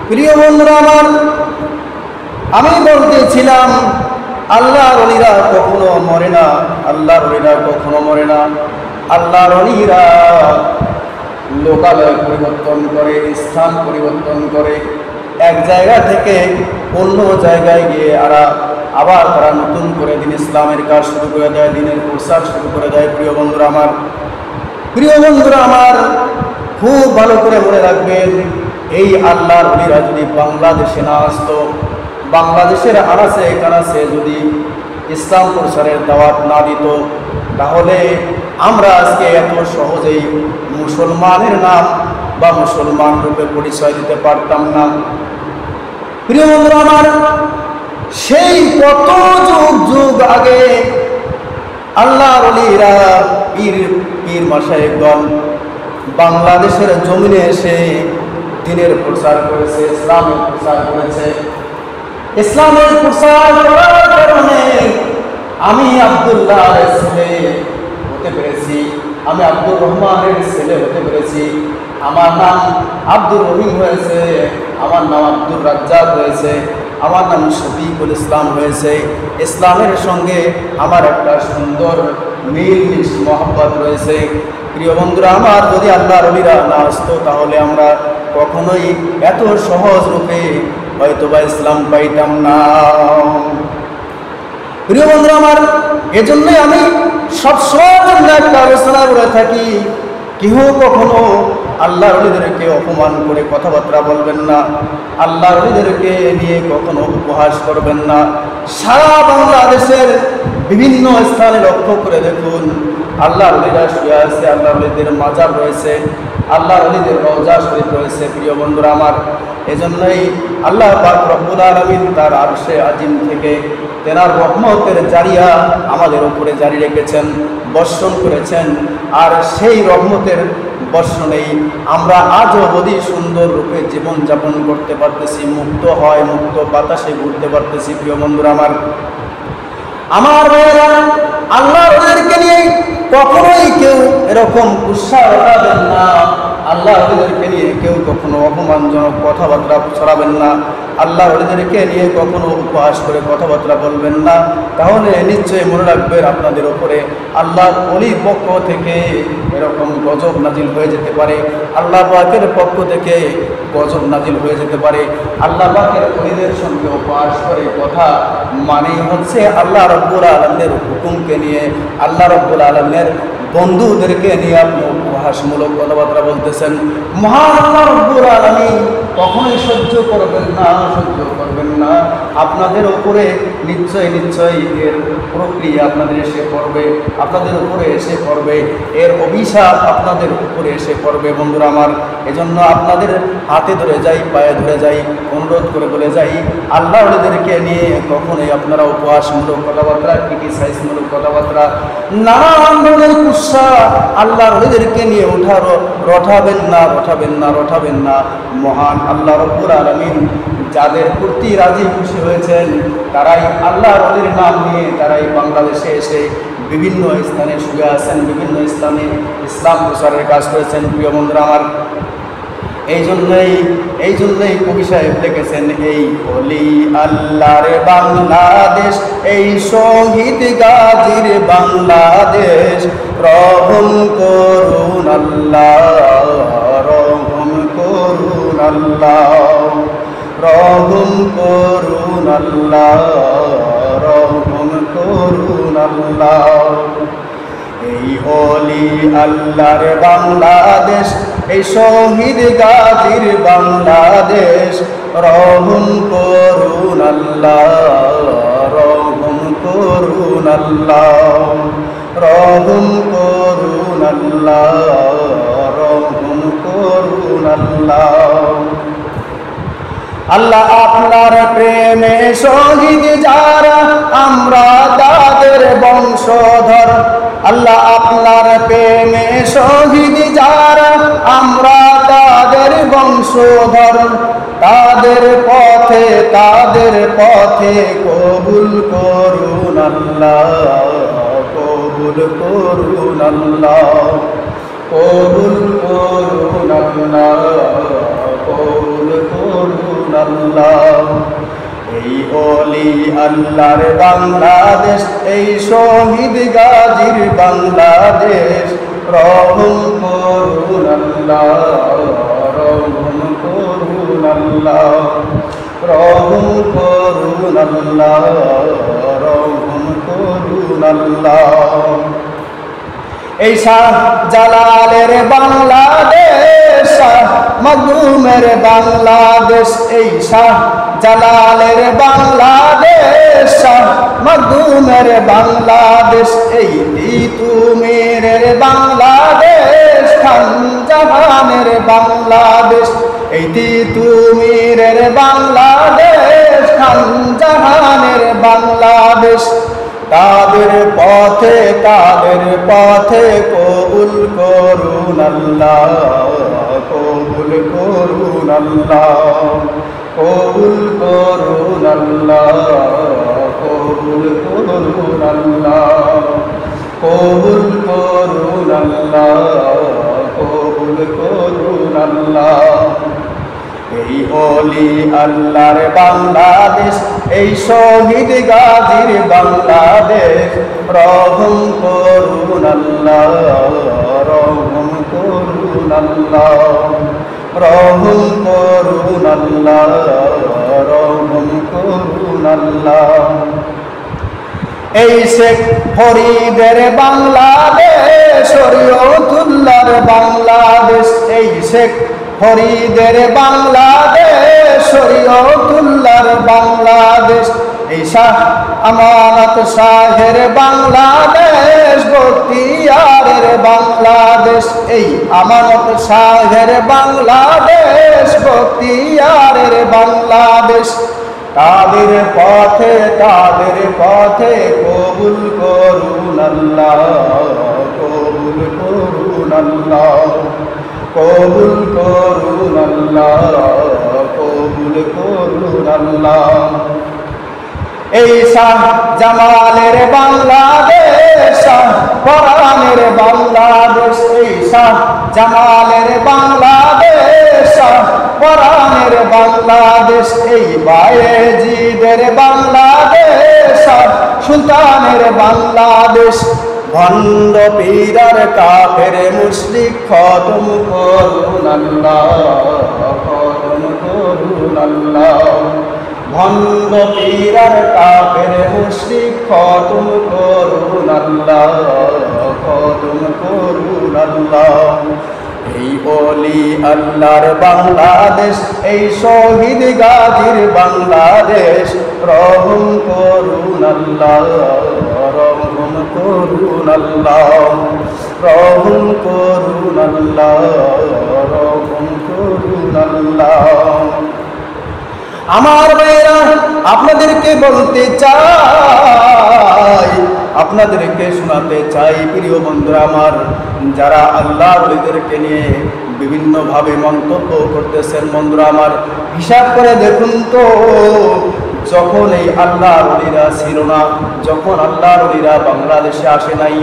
প্রিয় বন্ধুরা আমার, আমি বলতেছিলাম আল্লাহর ওলিরা কখনো মরে না, আল্লাহর ওলিরা কখনো মরে না। আল্লাহর ওলিরা লোকালয় পরিবর্তন করে, স্থান পরিবর্তন করে, এক জায়গা থেকে অন্য জায়গায় গিয়ে আবার তারা নতুন করে দিন ইসলামের কাজ শুরু করে দেয়, দিনের প্রসার শুরু করে দেয়। প্রিয় বন্ধুরা আমার, খুব ভালো করে মনে রাখবেন, এই আল্লাহর ওলিরা যদি বাংলাদেশে না আসতো, বাংলাদেশের আনাচে কানাচে যদি ইসলাম প্রচারের দাওয়াত না দিত, তাহলে আমরা আজকে এত সহজেই মুসলমানের নাম বা মুসলমান রূপে পরিচয় দিতে পারতাম না। প্রিয় বন্ধুরা আমার, সেই কত যুগ যুগ আগে আল্লাহর ওলিরা পীর মাশায়েখগণ বাংলাদেশের জমিনে এসে দ্বীনের প্রচার করেছে, ইসলামের প্রচার করেছে। ইসলামের প্রচার করার কারণে আমি আব্দুল্লাহর ছেলে হতে পেরেছি, আমি আব্দুর রহমানের ছেলে হতে পেরেছি। আমার নাম আব্দুর রহিম হয়েছে, আমার নাম আব্দুর রাজ্জাক হয়েছে, আমার নাম শফিকুল ইসলাম হয়েছে। ইসলামের সঙ্গে আমার একটা সুন্দর মিল মহব্বত রয়েছে। প্রিয় বন্ধুরা আমার, যদি আল্লাহর ওলিরা না আসতো, তাহলে আমরা কখনোই এত সহজ রূপে হয়তোবা ইসলাম পাইতাম না। প্রিয় বন্ধুরা আমার, এজন্যই আমি সবসময় একটা আলোচনা করে থাকি, কেউ কখনো আল্লাহর ওলিদেরকে অপমান করে কথাবার্তা বলবেন না, আল্লাহর ওলিদেরকে নিয়ে কখনো উপহাস করবেন না। সারা বাংলাদেশের বিভিন্ন স্থানে লক্ষ্য করে দেখুন, আল্লাহর ওলিরা শুয়ে আছে, আল্লাহর ওলিদের মাজার রয়েছে, আল্লাহর ওলিদের রওজা শরীফ রয়েছে। প্রিয় বন্ধুরা আমার, এজন্যই আল্লাহ পাক রব্বুল আলামিন তার আরশে আজিম থেকে তেনার রহমতের জারিয়া আমাদের উপরে জারি রেখেছেন, বর্ষণ করেছেন। আর সেই রহমতের বর্ষণেই আমরা আজও অবধি সুন্দর রূপে জীবনযাপন করতে পারতেছি, মুক্ত বাতাসে ঘুরতে পারতেছি। প্রিয় বন্ধুরা আমার ভাইয়েরা, আল্লাহর ওলিদেরকে নিয়ে কখনোই কেউ এরকম গুসা ওঠাবেন না, আল্লাহর ওলিদেরকে নিয়ে কেউ কখনো অপমানজনক কথাবার্তা ছড়াবেন না, আল্লাহর ওলিদেরকে নিয়ে কখনো উপহাস করে কথাবার্তা বলবেন না। তাহলে নিশ্চয়ই মনে রাখবেন, আপনাদের ওপরে আল্লাহর ওলির পক্ষ থেকে এরকম গজব নাজিল হয়ে যেতে পারে, আল্লাহ পাকের পক্ষ থেকে গজব নাজিল হয়ে যেতে পারে। আল্লাহ পাকের ওলিদের সঙ্গে উপহাস করে কথা মানেই হচ্ছে আল্লাহ রব্বুল আলামিনের হুকুমকে নিয়ে, আল্লাহ রব্বুল আলামিনের বন্ধুদেরকে নিয়ে আপনি উপহাসমূলক কথাবার্তা বলতেছেন। মহান আল্লাহ রব্বুল আলামিন কখনোই সহ্য করবেন না। আপনাদের উপরে নিশ্চয়ই এর প্রক্রিয়া আপনাদের এসে পড়বে, আপনাদের উপরে এসে পড়বে, এর অভিশাপ আপনাদের উপরে এসে পড়বে। বন্ধুরা আমার, এজন্য আপনাদের হাতে ধরে যাই, পায়ে ধরে যাই, অনুরোধ করে বলে যাই, আল্লাহ ওলিদেরকে নিয়ে কখনোই আপনারা উপহাসমূলক কথাবার্তা, ক্রিটিসাইজমূলক কথাবার্তা, নানান ধরনের কুৎসা আল্লাহর ওলিদেরকে নিয়ে রটাবেন না। মহান আল্লাহ রব্বুল আলামিন যাদের প্রতি রাজি খুশি হয়েছেন, তারাই আল্লাহর ওলির নাম নিয়ে তারাই বাংলাদেশে এসে বিভিন্ন স্থানে শুয়ে আছেন, বিভিন্ন স্থানে ইসলাম প্রচারের কাজ করেছেন। প্রিয় বন্ধুরা আমার, এই জন্যই কবি সাহেব লিখেছেন, এই ওলি আল্লাহর বাংলাদেশ, এই শহীদ গাজীর বাংলাদেশ, রহম করুন আল্লাহ, রহম করুন আল্লাহ, রহম করুন আল্লাহ, রহম করুন আল্লাহ। এই ওলি আল্লাহর বাংলাদেশ, এই শহীদ গাজীর বাংলাদেশ, রহম করুন আল্লাহ, রহম করুন আল্লাহ, রহম করুন আল্লাহ, রহম করুন আল্লাহ। আল্লাহ আপনার প্রেমে শহীদ যারা, আমরা তাদের বংশধর। আল্লাহ আপনার প্রেমে শহীদ যারা, আমরা তাদের বংশধর। তাদের পথে কবুল করুন আল্লাহ, কবুল করুন আল্লাহ, কবুল করুন আল্লাহ, কবুল করুন আল্লাহ। এই ওলি আল্লাহর বাংলাদেশ, এই শহীদ গাজীর বাংলাদেশ, রহম করুন আল্লাহ, রহম করুন আল্লাহ, রহম করুন আল্লাহ, রহম করুন আল্লাহ। এই শাহ জালালের বাংলাদেশ, শাহ মখদুমের বাংলাদেশ, এই শাহ জালালের বাংলাদেশ, শাহ মখদুমের বাংলাদেশ, এই তিতুমীরের বাংলাদেশ, খান জাহানের বাংলাদেশ, এই তিতুমীরের বাংলাদেশ, খান জাহানের বাংলাদেশ। তাদের পথে কবুল করুন আল্লাহ, কবুল করুন আল্লাহ, কবুল করুন আল্লাহ, কবুল করুন আল্লাহ, কবুল করুন আল্লাহ, কবুল করুন আল্লাহ। এই ওলি আল্লাহর বাংলাদেশ, এই শহীদ গাজীর বাংলাদেশ, রহম করুন আল্লাহ, রহম করুন আল্লাহ, রহম করুন আল্লাহ, রহম করুন আল্লাহ। এই শেখ ফরিদের বাংলাদেশ, শরীয়তুল্লাহর বাংলাদেশ, এই শেখ ফরিদের বাংলাদেশ, শরীয়তুল্লাহর বাংলাদেশ, এই শাহ আমানত শাহের বাংলাদেশ, বখতিয়ারের বাংলাদেশ, এই আমানত শাহের বাংলাদেশ, বখতিয়ারের বাংলাদেশ। তাদের পথে কবুল করুন আল্লাহ, কবুল করুন আল্লাহ, কবুল করুন আল্লাহ, কবুল করুন আল্লাহ। এই শাহ জামালের বাংলাদেশ, শাহ পরানের বাংলাদেশ, এই শাহ জামালের বাংলাদেশ, শাহ পরানের বাংলাদেশ, এই বায়েজিদের বাংলাদেশ, শাহ সুলতানের বাংলাদেশ। ভণ্ড পীরার কাফের মুশরিক খতম করুন আল্লাহ, খতম করুন আল্লাহ। ভণ্ড পীরার কাফের মুশরিক খতম করুন আল্লাহ, খতম করুন আল্লাহ। এই ওলি আল্লাহর বাংলাদেশ, এই শহীদ গাজীর বাংলাদেশ, রহম করুন আল্লাহ, রহম করুন আল্লাহ, রহম করুন আল্লাহ, রহম করুন আল্লাহ। আমার ভাইরা, আপনাদেরকে বলতে চাই, আপনাদেরকে শোনাতে চাই, প্রিয় বন্ধুরা আমার, যারা আল্লাহর ওলিদেরকে নিয়ে বিভিন্নভাবে মন্তব্য করতেছেন, বন্ধুরা আমার, হিসাব করে দেখুন তো, যখন এই আল্লাহর ওলিরা ছিল না, যখন আল্লাহর ওলিরা বাংলাদেশে আসে নাই,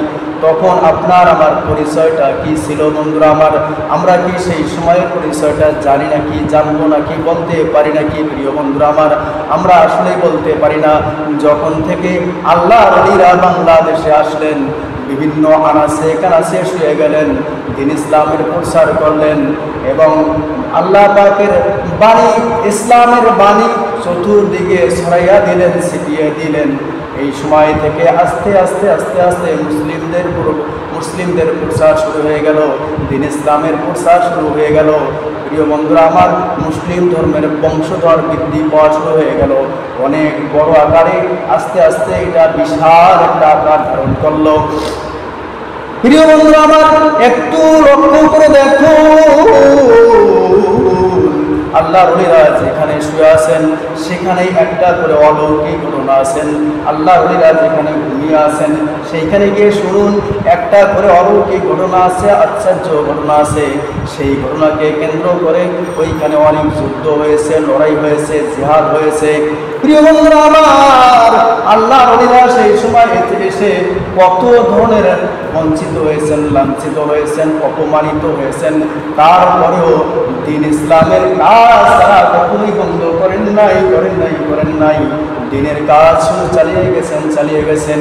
তখন আপনার আমার পরিচয়টা কি ছিল বন্ধুরা আমার? আমরা কি সেই সময়ের পরিচয়টা জানি নাকি, জানবো নাকি, বলতে পারি নাকি? প্রিয় বন্ধুরা আমার, আমরা আসলেই বলতে পারি না। যখন থেকে আল্লাহর ওলিরা বাংলাদেশে আসলেন, বিভিন্ন আনাচে কানাচে শুয়ে গেলেন, দিন ইসলামের প্রচার করলেন এবং আল্লাহ পাকের বাণী, ইসলামের বাণী চতুর্দিকে ছড়াইয়া দিলেন, ছিটিয়ে দিলেন। এই সময় থেকে আস্তে আস্তে আস্তে আস্তে মুসলিমদের প্রচার শুরু হয়ে গেল, দিন ইসলামের প্রচার শুরু হয়ে গেল। প্রিয় বন্ধুরা আমার, মুসলিম ধর্মের বংশধর বৃদ্ধি পাওয়া শুরু হয়ে গেল অনেক বড় আকারে। আস্তে আস্তে এটা বিশাল একটা আকার ধারণ করলো। প্রিয় বন্ধুরা আমার, একটু লক্ষ্য করে দেখো, আল্লাহর ওলিরা যেখানে শুয়ে আছেন সেখানেই একটা করে অলৌকিক ঘটনা আছেন। আল্লাহর ওলিরা যেখানে ঘুমিয়ে আছেন সেইখানে গিয়ে শুনুন, একটা করে অলৌকিক ঘটনা আছে, আশ্চর্য ঘটনা আছে। সেই ঘটনাকে কেন্দ্র করে ওইখানে অনেক যুদ্ধ হয়েছে, লড়াই হয়েছে, জিহাদ হয়েছে। প্রিয় বন্ধুরা আমার, আল্লাহর ওলিরা সেই সময় এসে কত ধরনের বঞ্চিত হয়েছেন, লাঞ্ছিত হয়েছেন, অপমানিত হয়েছেন। তারপরেও দিন ইসলামের কাজ তারা কখনোই বন্ধ করে নাই। দিনের কাজ শুধু চালিয়ে গেছেন।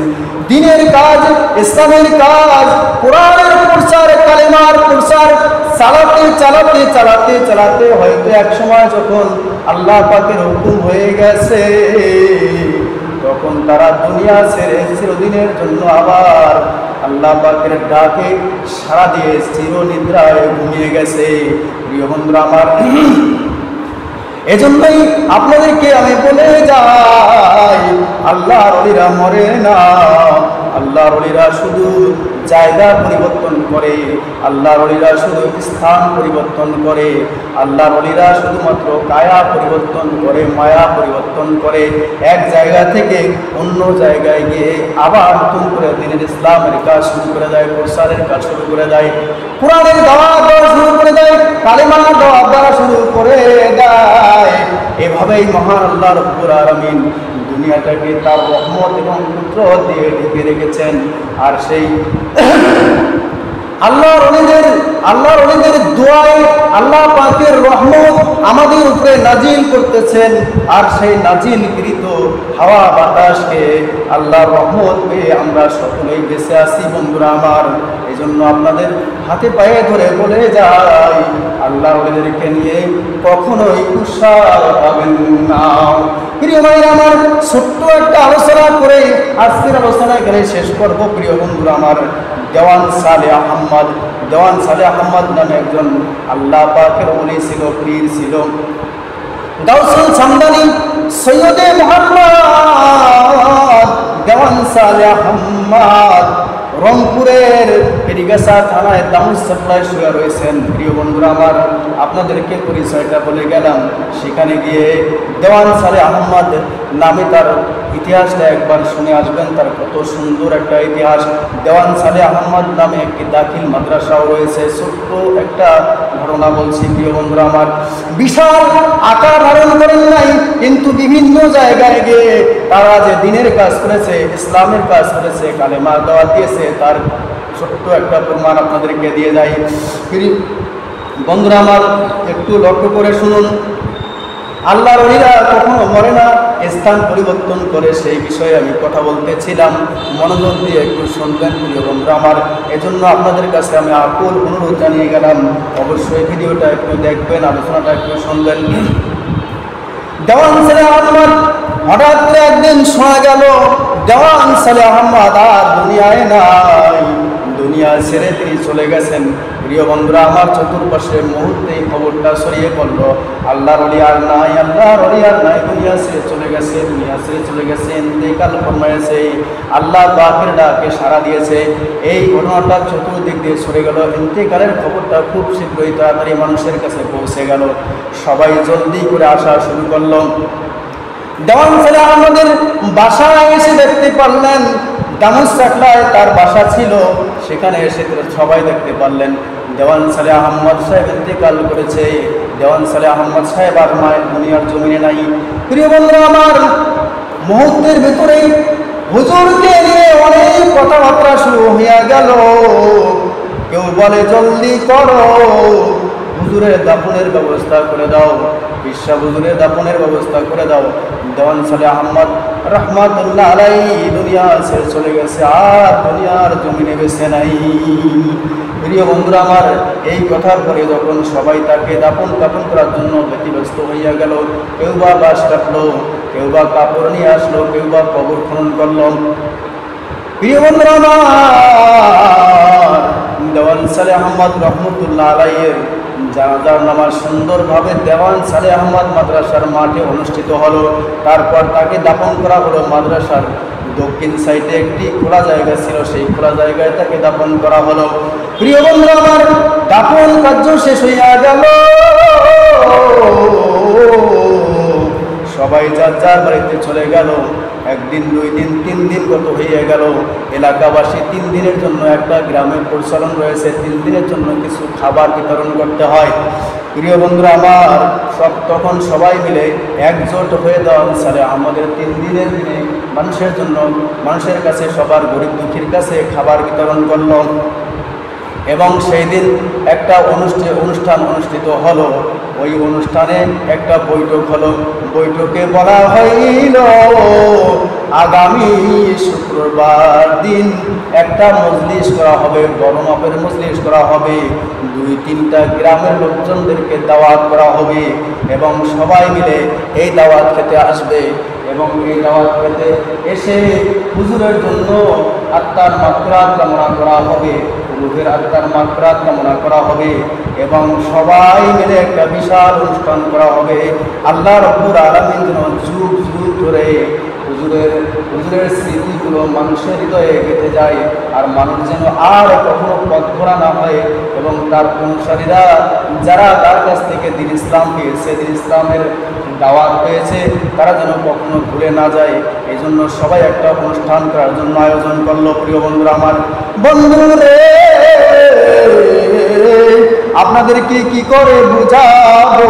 দিনের কাজ, ইসলামের কাজ, কোরআনের প্রচার, কালেমার প্রচার চালাতে হয়তো এক সময় যখন আল্লাহ পাকের হুকুম হয়ে গেছে, তখন তারা দুনিয়া ছেড়ে চিরদিনের জন্য আবার আল্লাহ পাকের ডাকে সাড়া দিয়ে চিরনিদ্রায় ঘুমিয়ে গেছে। প্রিয় বন্ধুরা আমার, এজন্যই আপনাদেরকে আমি বলে যাই, আল্লাহর ওলিরা মরে না। আল্লাহর ওলিরা শুধু জায়গা পরিবর্তন করে, আল্লাহর ওলিরা শুধু স্থান পরিবর্তন করে, আল্লাহর ওলিরা শুধুমাত্র কায়া পরিবর্তন করে, মায়া পরিবর্তন করে। এক জায়গা থেকে অন্য জায়গায় গিয়ে আবার নতুন করে দিনের ইসলামের কাজ শুরু করে দেয়, প্রসারের কাজ শুরু করে দেয়, কোরআনের দাওয়াত দেওয়া শুরু করে দেয়, কালেমার দাওয়াত দেওয়া শুরু করে দেয়। এভাবেই মহান আল্লাহ রাব্বুল আলামিন দুনিয়াটাকে তার রহমত এবং কুদরত দিয়ে ঢেকে রেখেছেন। আর সেই আল্লাহর ওলিদের দোয়ায় আল্লাহ পাকের রহমত আমাদের উপরে নাজিল করতেছেন। আর সেই নাজিলকৃত হাওয়া বাতাসকে আল্লাহর রহমত পেয়ে আমরা সকলেই বেঁচে আছি। বন্ধুরা আমার, এই জন্য আপনাদের হাতে পায়ে ধরে বলে যাই, আল্লাহর ওলিদেরকে নিয়ে কখনোই উৎসাহ পাবেন না। প্রিয় ভাইরা আমার, ছোট্ট একটা আলোচনা করে আজকের আলোচনা এখানে শেষ করব। প্রিয় বন্ধুরা আমার, দেওয়ান সালেহ আহমদ নামে একজন আল্লাহ পাকের ওলি ছিল, পীর ছিল। গাউসুল সামদানি সৈয়দে মুহাম্মদ দেওয়ান সালেহ আহমদ রংপুরের ফেরিগাছা থানায় দামুসাল্লায় শুয়ে রয়েছেন। প্রিয় বন্ধুরা আমার, আপনাদেরকে পরিচয়টা বলে গেলাম। সেখানে গিয়ে দেওয়ান সালেহ আহমদ নামে তার ইতিহাসটা একবার শুনে আসবেন, তার কত সুন্দর একটা ইতিহাস। দেওয়ান সালেহ আহমদ নামে একটি দাখিল মাদ্রাসাও রয়েছে। ছোট্ট একটা ঘটনা বলছি প্রিয় বন্ধুরা আমার, বিশাল আকার ধারণ করেন নাই, কিন্তু বিভিন্ন জায়গায় গিয়ে তারা যে দিনের কাজ করেছে, ইসলামের কাজ করেছে, কালেমার দাওয়াত দিয়েছে, তার ছোট্ট একটা প্রমাণ আপনাদেরকে দিয়ে যায়। বন্ধুরা আমার, একটু লক্ষ্য করে শুনুন। আল্লাহর ওলিরা কখনো মরে না, স্থান পরিবর্তন করে, সেই বিষয়ে আমি কথা বলতেছিলাম। মনোযোগ দিয়ে একটু শুনবেন প্রিয় বন্ধুরা আমার। এজন্য আপনাদের কাছে আমি আকুল অনুরোধ জানিয়ে গেলাম, অবশ্যই ভিডিওটা একটু দেখবেন, আলোচনাটা একটু শুনবেন। দেওয়ান সালেহ আহমদ হঠাৎ করে একদিন শোনা গেল দেওয়ান সালেহ আহমদ আর দুনিয়ায় নাই, দুনিয়া ছেড়ে তিনি চলে গেছেন। প্রিয় বন্ধুরা আমার, চতুর্পাশে মুহূর্তেই খবরটা ছড়িয়ে পড়ল, আল্লাহর ওলি আর নাই, দুনিয়া ছেড়ে চলে গেছে, ইন্তেকাল ফরমায়েছে, আল্লাহ পাকের ডাকে সাড়া দিয়েছে। এই ঘটনাটা চতুর্দিক দিয়ে ছড়ে গেল। ইন্তেকালের খবরটা খুব শীঘ্রই তাড়াতাড়ি মানুষের কাছে পৌঁছে গেল। সবাই জলদি করে আসা শুরু করল। দেওয়ান সালেহ আহমদের বাসায় এসে দেখতে পারলেন, দামুসাকলায় তার বাসা ছিল, সেখানে এসে সবাই দেখতে পারলেন দেওয়ান সালেহ আহমদ সাহেব ইন্তেকাল করেছে। দেওয়ান সালেহ আহমদ সাহেব আর মায়ের দুনিয়ার জমিনে নাই। প্রিয় বন্ধুরা আমার, মুহূর্তের ভিতরেই হুজুরকে নিয়ে অনেক কথাবার্তা শুরু হইয়া গেল। কেউ বলে জলদি করো, হুজুরের দাফনের ব্যবস্থা করে দাও, বিশ্বা হুজুরের দাফনের ব্যবস্থা করে দাও। দেওয়ান সালেহ আহমদ রহমাতুল্লাহ আলাইহি দুনিয়া ছেড়ে চলে গেছে, আর দুনিয়ার জমিনে বেঁচে নাই। প্রিয় বন্ধুরা আমার, এই কথার পরে যখন সবাই তাকে দাফন করার জন্য ব্যতিব্যস্ত হইয়া গেল, কেউ বা বাঁশ কাটলো, কেউ বা কাপড় নিয়ে আসলো, কেউ বা কবর খনন করল। প্রিয় বন্ধুরা আমার, দেওয়ান সালেহ আহমদ রহমতুল্লাহ আলাইহির জানাজার নামাজ সুন্দরভাবে দেওয়ান সালেহ আহমদ মাদ্রাসার মাঠে অনুষ্ঠিত হলো। তারপর তাকে দাফন করা হলো মাদ্রাসার দক্ষিণ সাইডে একটি খোলা জায়গা ছিল, সেই খোলা জায়গায় তাকে দাফন করা হলো। প্রিয় বন্ধু আমার, দাফন কার্য শেষ হইয়া গেল। সবাই যার যার বাড়িতে চলে গেল। একদিন, 2 দিন, 3 দিন গত হয়ে গেল। এলাকাবাসী 3 দিনের জন্য একটা গ্রামের প্রচলন রয়েছে, 3 দিনের জন্য কিছু খাবার বিতরণ করতে হয়। প্রিয় বন্ধুরা আমার, তখন সবাই মিলে একজোট হয়ে দেওয়ান সালেহ আমাদের 3 দিনের দিনে মানুষের কাছে, সবার গরিব দুঃখীর কাছে খাবার বিতরণ করল। এবং সেই দিন একটা অনুষ্ঠান অনুষ্ঠিত হলো। ওই অনুষ্ঠানে একটা বৈঠক হলো। বৈঠকে বলা হইল আগামী শুক্রবার দিন একটা মজলিস করা হবে, বড় মাপের মজলিস করা হবে। 2-3টা গ্রামের লোকজনদেরকে দাওয়াত করা হবে এবং সবাই মিলে এই দাওয়াত খেতে আসবে এবং এই দাওয়াত খেতে এসে হুজুরের জন্য আত্মার মাগফিরাত কামনা করা হবে, রূহের আত্মার মাগফিরাত কামনা করা হবে এবং সবাই মিলে একটা বিশাল অনুষ্ঠান করা হবে। আল্লাহ রাব্বুল আলামিন যেন যুগ যুগ ধরে হুজুরের স্মৃতিগুলো মানুষের হৃদয়ে গেঁথে যায়, আর মানুষ যেন আর কখনো পথ ভরা না হয় এবং তার অনুসারীরা যারা তার কাছ থেকে দ্বীন ইসলাম পেয়েছে, দ্বীন ইসলামের দাওয়াত পেয়েছে, তারা যেন কখনো ভুলে না যায়। এই জন্য সবাই একটা অনুষ্ঠান করার জন্য আয়োজন করলো। প্রিয় বন্ধুরা আমার, বন্ধুরে আপনাদেরকে কি করে বুঝাবো?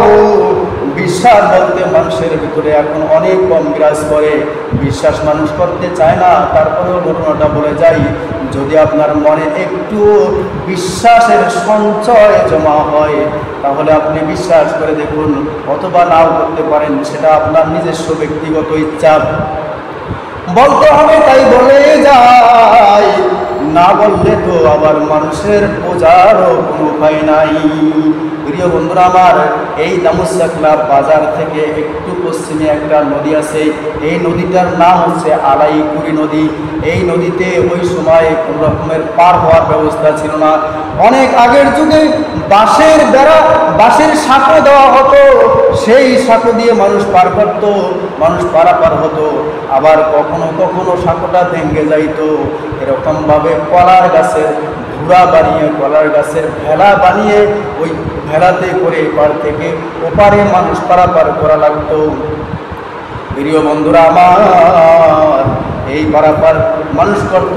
বিশ্বাস বলতে মানুষের ভিতরে এখন অনেক কম বিরাজ করে, বিশ্বাস মানুষ করতে চায় না। তারপরেও ঘটনাটা বলে যাই, যদি আপনার মনে একটু বিশ্বাসের সঞ্চয় জমা হয় তাহলে আপনি বিশ্বাস করে দেখুন, অথবা নাও করতে পারেন, সেটা আপনার নিজস্ব ব্যক্তিগত ইচ্ছা। বলতে হবে তাই বলে যায়, না বললে তো আবার মানুষের বোঝারও কোনো উপায় নাই। প্রিয় বন্ধুরা আমার, এই দামুসাকলা বাজার থেকে একটু পশ্চিমে একটা নদী আছে। এই নদীটার নাম হচ্ছে আলাইকুড়ি নদী। এই নদীতে ওই সময় কোনো রকমের পার হওয়ার ব্যবস্থা ছিল না। অনেক আগের যুগে বাঁশের বেড়া, বাঁশের সাঁকো দেওয়া হতো, সেই সাঁকো দিয়ে মানুষ পার করতো, মানুষ পারাপার হতো। আবার কখনো কখনো সাঁকোটা ভেঙে যাইতো। এরকমভাবে কলার গাছের ঘুড়া বানিয়ে, কলার গাছের ভেলা বানিয়ে ওই ভেলাতে করে এপার থেকে ওপারে মানুষ পারাপার করা লাগতো। প্রিয় বন্ধুরা আমার, এই পারাপার মানুষ করত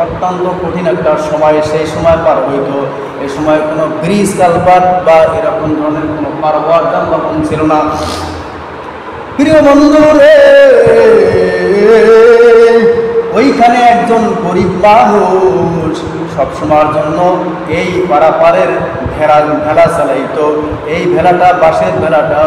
অত্যন্ত কঠিন একটা সময়, সেই সময় পার হইতো। এই সময় কোনো ব্রিজ কালভার্ট বা এরকম ধরনের কোনো পার হওয়ার যানবাহন ছিল না। প্রিয় বন্ধুরে, ওইখানে একজন গরিব মানুষ সবসময়ের জন্য এই পারাপারের ভেলা চালাইতো। এই ভেলাটা, বাঁশের ভেলাটা,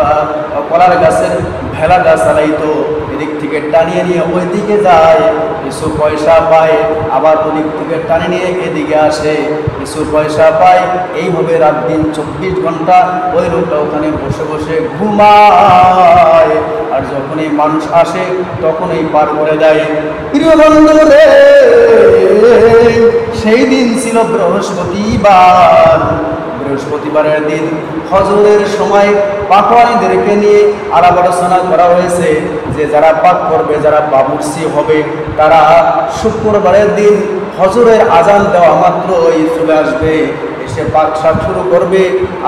কলার গাছের ভেলাটা চালাইতো। এদিক থেকে টানিয়ে নিয়ে ওই দিকে যায়, কিছু পয়সা পায়, আবার ওদিক থেকে টানিয়ে নিয়ে এদিকে আসে, কিছু পয়সা পায়। এইভাবে রাত দিন 24 ঘন্টা ওই লোকটা ওখানে বসে বসে ঘুমায়, আর যখনই মানুষ আসে তখনই পার করে দেয়। প্রিয় বন্ধুরে, সেই দিন ছিল বৃহস্পতিবার। বৃহস্পতিবারের দিন ফজরের সময় পাকওয়ানিদেরকে নিয়ে আলাপ আলোচনা করা হয়েছে যে যারা পাক করবে, যারা বাবুর্চি হবে, তারা শুক্রবারের দিন ফজরের আজান দেওয়া মাত্রই চলে আসবে, এসে পাক শাক শুরু করবে।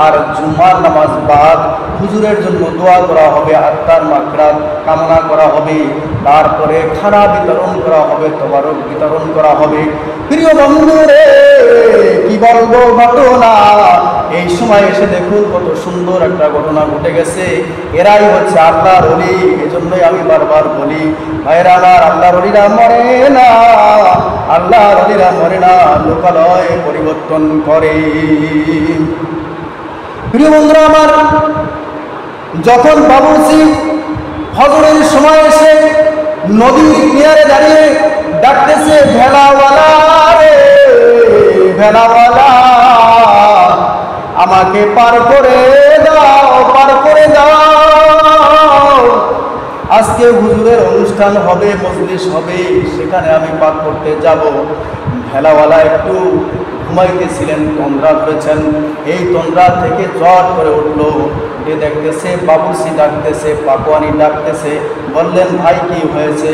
আর জুমার নামাজ বাদ হুজুরের জন্য দোয়া করা হবে, আত্মার মাগফিরাত কামনা করা হবে, তারপরে খানা বিতরণ করা হবে, তবারক বিতরণ করা হবে। প্রিয় বন্ধুরে, কি বলবো ঘটনা, এই সময় এসে দেখুন কত সুন্দর একটা ঘটনা ঘটে গেছে। এরাই হচ্ছে আল্লাহর ওলি। এজন্যই আমি বারবার বলি, ভাইরা আমার, আল্লাহর ওলিরা মরে না, আল্লাহর ওলিরা মরে না, লোকালয় পরিবর্তন করে। প্রিয় বন্ধুরা আমার, যখন বাবুর্চি ফজরের সময় এসে নদীর কিনারে দাঁড়িয়ে ডাকতেছে, ভেলাওয়ালা রে ভেলাওয়ালা, আমাকে পার করে দাও, পার করে দাও, আজকে হুজুরের অনুষ্ঠান হবে, মজলিস হবে, সেখানে আমি পার করতে যাব। ভেলাওয়ালা একটু ঘুমাইতেছিলেন, তন্দ্রা ধরেছেন। এই তন্দ্রা থেকে চট করে উঠলো, উঠে দেখতেছে বাবুর্চি ডাকতেছে, পাকওয়ানি ডাকতেছে। বললেন, ভাই কি হয়েছে?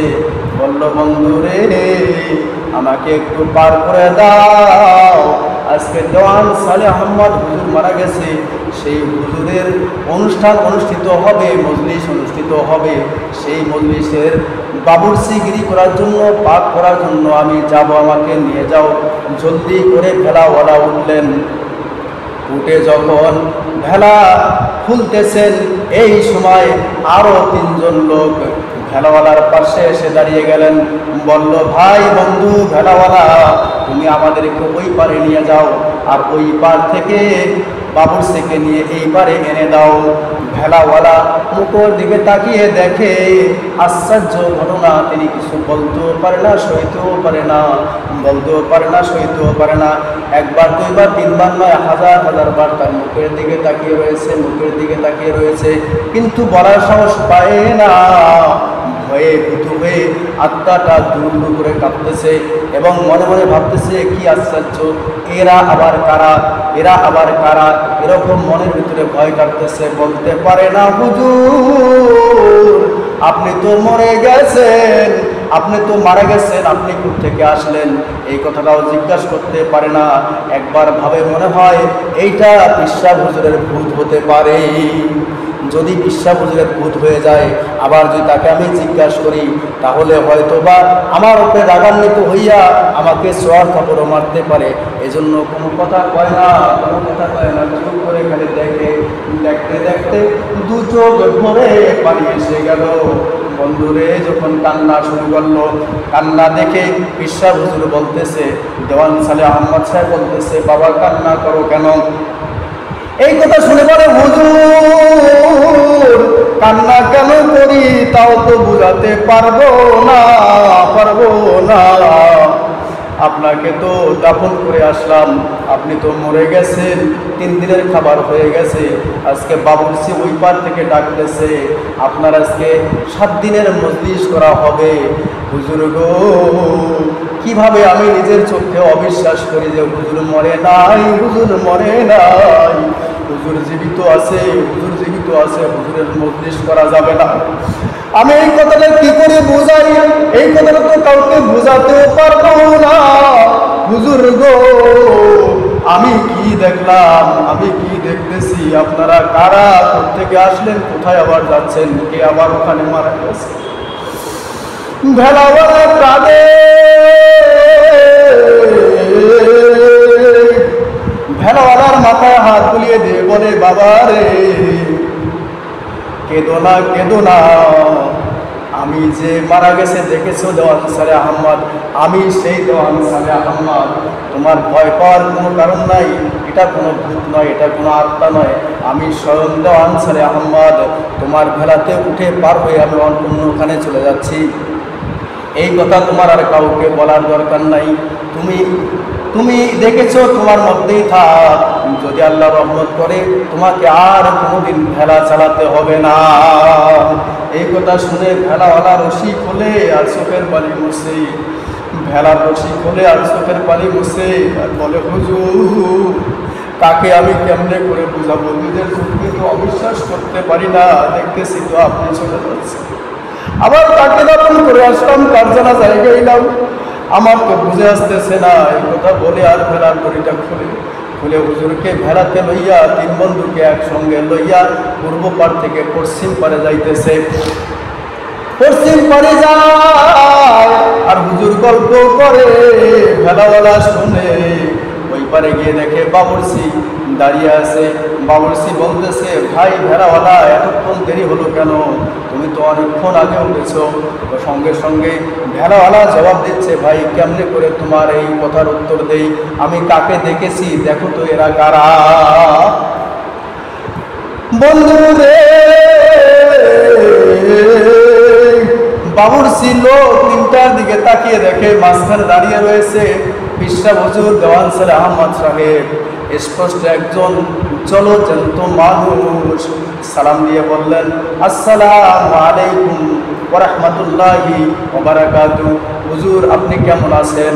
বলল, বন্ধু রে, আমাকে একটু পার করে দাও, আজকে দেওয়ান সালেহ আহমদ হুজুর মারা গেছে, সেই হুজুরের অনুষ্ঠান অনুষ্ঠিত হবে, মজলিস অনুষ্ঠিত হবে, সেই মজলিসের বাবুর্চিগিরি করার জন্য, পাক করার জন্য আমি যাব, আমাকে নিয়ে যাও, জলদি করে। ভেলাওয়ালা উঠলেন। উঠে যখন ভেলা খুলতেছেন, এই সময় আরো 3জন লোক ভেলাওয়ালার পাশে এসে দাঁড়িয়ে গেলেন। বলল, ভাই বন্ধু ভেলাওয়ালা, তুমি আমাদেরকে ওই পারে নিয়ে যাও, আর ওই পার থেকে বাবুর্চিকে নিয়ে এই পারে এনে দাও। ভেলাওয়ালা মুখের দিকে তাকিয়ে দেখে আশ্চর্য ঘটনা, তিনি কিছু বলতেও পারে না, সইতেও পারে না, বলতেও পারে না, সইতেও পারে না। একবার, দুইবার, তিনবার নয়, হাজার হাজার বার তার মুখের দিকে তাকিয়ে রয়েছে, মুখের দিকে তাকিয়ে রয়েছে, কিন্তু বলার সাহস পায় না। ভয়ে ভীতু হয়ে আত্মাটা দূর দূর করে কাঁপতেছে এবং মনে মনে ভাবতেছে কি আশ্চর্য, এরা আবার কারা, এরা আবার কারা, এরকম মনের ভিতরে ভয় কাটতেছে। বলতে পারে না, হুজুর আপনি তো মরে গেছেন, আপনি তো মারা গেছেন, আপনি কোথা থেকে আসলেন, এই কথাটাও জিজ্ঞাসা করতে পারে না। একবার ভাবে মনে হয় এইটা বিশ্বাস হুজুরের ভূত হতে পারে। যদি বিশ্বাস হুজুরের ভূত হয়ে যায়, আবার যদি তাকে আমি জিজ্ঞাসা করি, তাহলে হয়তো বা আমার উপরে রাগান্বিত হইয়া আমাকে সোয়ার কাপড়ও মারতে পারে। এজন্য কোনো কথা কয় না, কোনো কথা কয় না, চুপ করে খালি দেখে। দেখতে দেখতে দু চোখ ভরে পানি এসে গেল। বন্ধুরে যখন কান্না শুরু করলো, কান্না দেখে বিশ্বাস হুজুর বলতেছে, দেওয়ান সালে আহমদ সাহেব বলতেছে, বাবা কান্না করো কেন? এই কথা শুনে পরে, হুজুর কান্না কেন করি তাও তো বুঝাতে পারবো না, পারবো না। আপনাকে তো দাফন করে আসলাম, আপনি তো মরে গেছেন, 3 দিনের খাবার হয়ে গেছে। আজকে বাবুর্চি ওই পার থেকে ডাকতেছে, আপনার আজকে 7 দিনের মজলিস করা হবে। হুজুর গো, কিভাবে আমি নিজের চোখে অবিশ্বাস করি যে হুজুর মরে নাই, হুজুর মরে নাই, হুজুর জীবিত আছে, হুজুর জীবিত আছে, হুজুরের মজলিস করা যাবে না। আমি এই কথাটা কি করে বোঝাই? এই কথাটা তো কাউকে বোঝাতেও পারবো না। হুজুর গো, আমি কি দেখলাম, আমি কি দেখতেছি, আপনারা কারা, কোথেকে আসলেন, কোথায় আবার যাচ্ছেন, কে আবার ওখানে মারা গেছে? ভেলাওয়ালা কাঁদে, ভেলাওয়ালার মাথায় হাত বুলিয়ে দিয়ে বলে, বাবা রে কেঁদো না, কেঁদো না, আমি যে মারা গেছে দেখেছো দেওয়ান সালে আহমদ, আমি সেই দেওয়ান সালে আহমদ। তোমার ভয় পাওয়ার কোনো কারণ নাই, এটা কোনো ভূত নয়, এটা কোনো আত্মা নয়, আমি স্বয়ং দেওয়ান সালে আহমদ। তোমার ভেলাতে উঠে পার হয়ে আমি অন্যখানে চলে যাচ্ছি। এই কথা তোমার আর কাউকে বলার দরকার নাই। তুমি দেখেছো, তোমার মধ্যেই থাক, যদি আল্লাহ রহমত করে তোমাকে আর কোনোদিন ভেলা চালাতে হবে না। এই কথা শুনে ভেলাওয়ালা রশি খোলে আর চোখের পানি মুছে, ভেলার রশি খোলে আর চোখের পানি মুছে আর বলে, হুজুর তাকে আমি কেমনে করে বুঝাবো, নিজের চোখকে তো অবিশ্বাস করতে পারি না, দেখতেছি তো আপনি চলে যাচ্ছেন। আবার তাকে দাফন করে আসলাম, তার জানাজায় গেলাম, আমার তো বুঝে আসতেছে না। এই কথা বলে আর ভেলার দড়িটা খুলে হুজুরকে ভেলাতে লইয়া 3 বন্ধুকে একসঙ্গে লইয়া পূর্ব পার থেকে পশ্চিম পারে যাইতেছে। পশ্চিম পারে যায় আর হুজুর গল্প করে, ভেলাওয়ালা শুনে। ওই পারে গিয়ে দেখে বাবুর্চি দাঁড়িয়ে আছে। বাবুর্চি বলতেছে, ভাই ভেলাওয়ালা এতক্ষণ দেরি হলো কেন, তুমি তো অনেকক্ষণ আগে উঠেছো। তো সঙ্গে সঙ্গে ভেলাওয়ালা জবাব দিচ্ছে, ভাই কেমনে করে তোমার এই কথার উত্তর দেই, আমি কাকে দেখেছি, দেখো তো এরা কারা। বন্ধু রে, বাবুর্চি লোক 3টার দিকে তাকিয়ে দেখে মাঝখানে দাঁড়িয়ে রয়েছে বিশ্বাস হুজুর দেওয়ান সালে আহমদ সাহেব। স্পষ্ট একজন জলজ্যান্ত মানুষ। সালাম দিয়ে বললেন, আসসালামু আলাইকুম ওয়া রাহমাতুল্লাহি ওয়া বারাকাতুহু। হুজুর আপনি কেমন আছেন?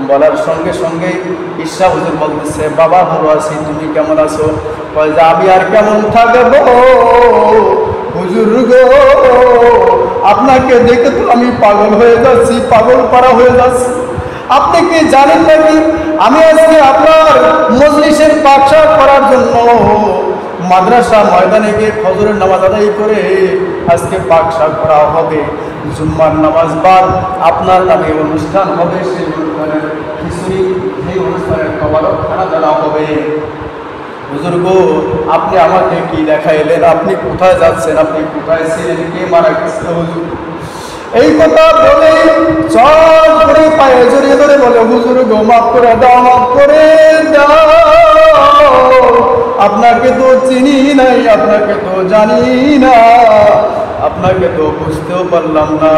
বলার সঙ্গে সঙ্গে বিশ্বাস হুজুর বলতেছে, বাবা ভালো আছি, তুমি কেমন আছো? কয় যে আমি আর কেমন থাকবো হুজুর গো, আপনাকে দেখে তো আমি পাগল হয়ে যাচ্ছি, পাগল পাড়া হয়ে যাচ্ছি। আপনি কি জানেন নাকি, আমি আজকে আপনার মজলিসের পাকশাহ করার জন্য মাদ্রাসা ময়দানে গিয়ে ফজরের নামাজ আদায় করে আজকে পাকশাহ করা হবে। জুম্মার নামাজ বার আপনার নামে অনুষ্ঠান হবে, সেই অনুষ্ঠানের খিচুড়ি, সেই অনুষ্ঠানের কবারক খানা দেওয়া হবে। হুজুর গো, আপনি আমাকে কি দেখাইলেন? আপনি কোথায় যাচ্ছেন? আপনি কোথায় ছিলেন? কে মারা গেছে হুজুর? এই কথা বলে চট করে পায়ে জড়িয়ে ধরে বলে, হুজুর গো মাফ করে দাও, মাফ করে দাও, আপনাকে তো চিনি নাই, আপনাকে তো জানি না, আপনাকে তো বুঝতেও পারলাম না।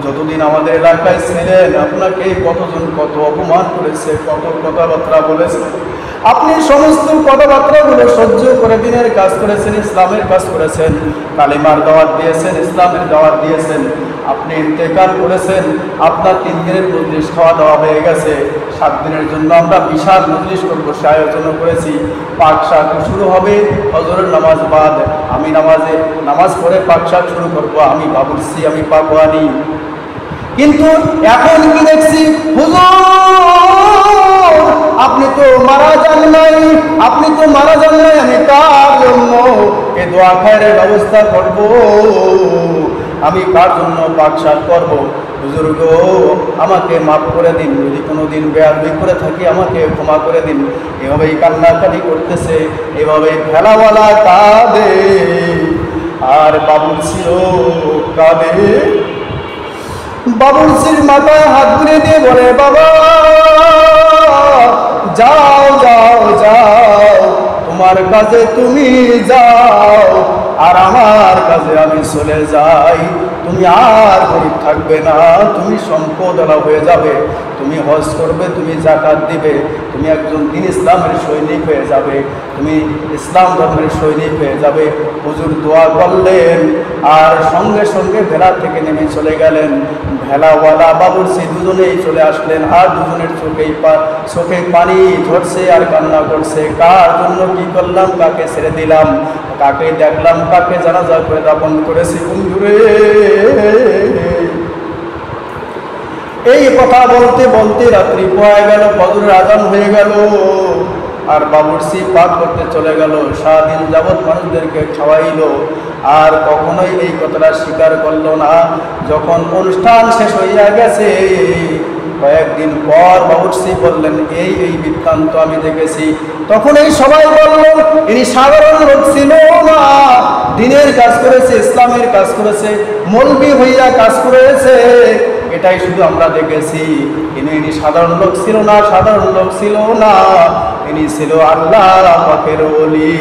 যতদিন আমাদের এলাকায় ছিলেন আপনাকে কতজন কত অপমান করেছে, কত কথাবার্তা বলেছে, আপনি সমস্ত কথাবার্তাগুলো সহ্য করে দিনের কাজ করেছেন, ইসলামের কাজ করেছেন, কালিমার দাওয়াত দিয়েছেন, ইসলামের দাওয়াত দিয়েছেন। আপনি ইন্তেকাল করেছেন, আপনার 3 দিনের মজলিস খাওয়া দাওয়া হয়ে গেছে। 7 দিনের জন্য আমরা বিশাল মজলিস করবো, সে আয়োজন করেছি। পাক শাক শুরু হবে ফজরের নামাজ বাদ, আমি নামাজ পড়ে পাক শাক শুরু করবো। আমি বাবুর্চি, আমি পাকওয়ানি। কিন্তু এখন কি দেখছি, হুজুর আপনি তো মারা যান নাই, আপনি তো মারা যান নাই, আমি কার জন্য এ দোয়া খায়রের ব্যবস্থা করব, আমি কার জন্য পাকশাক করব? হুজুর গো আমাকে মাফ করে দিন, যদি কোনোদিন বেয়াদবি করে থাকি আমাকে ক্ষমা করে দিন। এভাবেই কান্নাকাটি করতেছে, এভাবেই ভেলাওয়ালা কাঁদে আর বাবুর্চিও কাঁদে। বাবুর্চির মাথায় হাত বুলিয়ে দিয়ে বলে, বাবা যাও যাও যাও, তোমার কাজে তুমি যাও আর আমার কাজে আমি চলে যাই। তুমি আর গরিব থাকবে না, তুমি সম্পদওয়ালা হয়ে যাবে, তুমি হজ করবে, তুমি যাকাত দিবে, তুমি একজন দিন ইসলামের সৈনিক হয়ে যাবে, তুমি ইসলাম ধর্মের সৈনিক হয়ে যাবে। হুজুর দোয়া করলেন আর সঙ্গে সঙ্গে ভেলা থেকে নেমে চলে গেলেন। ভেলাওয়ালা বাবুর্চি দুজনেই চলে আসলেন, আর দুজনের চোখে পানি ঝরছে আর কান্না করছে। কার জন্য কি করলাম, কাকে ছেড়ে দিলাম, কাকে দেখলাম, কাকে জানাজা করে দাফন করেছি। বন্ধুরে এই কথা বলতে বলতে রাত্রি পোয়া গেল, ফজরের আজান হয়ে গেল, আর বাবুর্চি পাক করতে চলে গেল। সারাদিন যাবৎ মানুষদেরকে খাওয়াইলো, আর কখনোই এই কথাটা স্বীকার করলো না। যখন অনুষ্ঠান শেষ হইয়া গেছে, কয়েকদিন পর বাবুর্চি বললেন, এই এই বৃত্তান্ত আমি দেখেছি। তখন এই সবাই বললেন, ইনি সাধারণ লোক ছিল না, দিনের কাজ করেছে, ইসলামের কাজ করেছে, মৌলবি হইয়া কাজ করেছে, এটাই শুধু আমরা দেখেছি। ইনি সাধারণ লোক ছিল না, সাধারণ লোক ছিল না, ইনি ছিল আল্লাহ পাকের ওলি।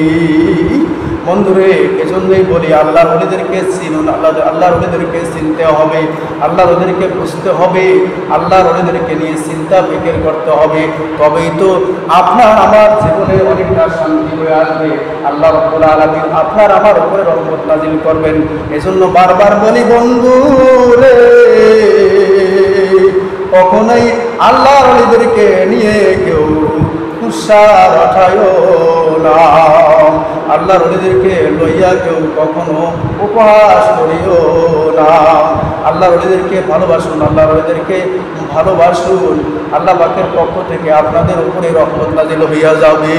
বন্ধুরে এজন্যই বলি, আল্লাহর ওলিদেরকে চিনুন, আল্লাহর ওলিদেরকে চিনতে হবে, আল্লাহর ওলিদেরকে বুঝতে হবে, আল্লাহর ওলিদেরকে নিয়ে চিন্তা ফিকির করতে হবে। তবেই তো আপনার আমার জীবনে অনেকটা শান্তি হয়ে আসবে। আল্লাহ রাব্বুল আলামিন আপনার আমার উপরে রহমত নাজিল করবেন। এজন্য বারবার বলি বন্ধু রে, কখনোই আল্লাহর ওলিদেরকে নিয়ে কেউ কুৎসার ওঠায়ও না, আল্লাহর ওলিদেরকে লইয়া কেউ কখনো উপহাস করিও না। আল্লাহর ওলিদেরকে ভালোবাসুন, আল্লাহর ওলিদেরকে ভালোবাসুন। আল্লাহ পাকের পক্ষ থেকে আপনাদের উপরে রহমত নাজিল হইয়া যাবে।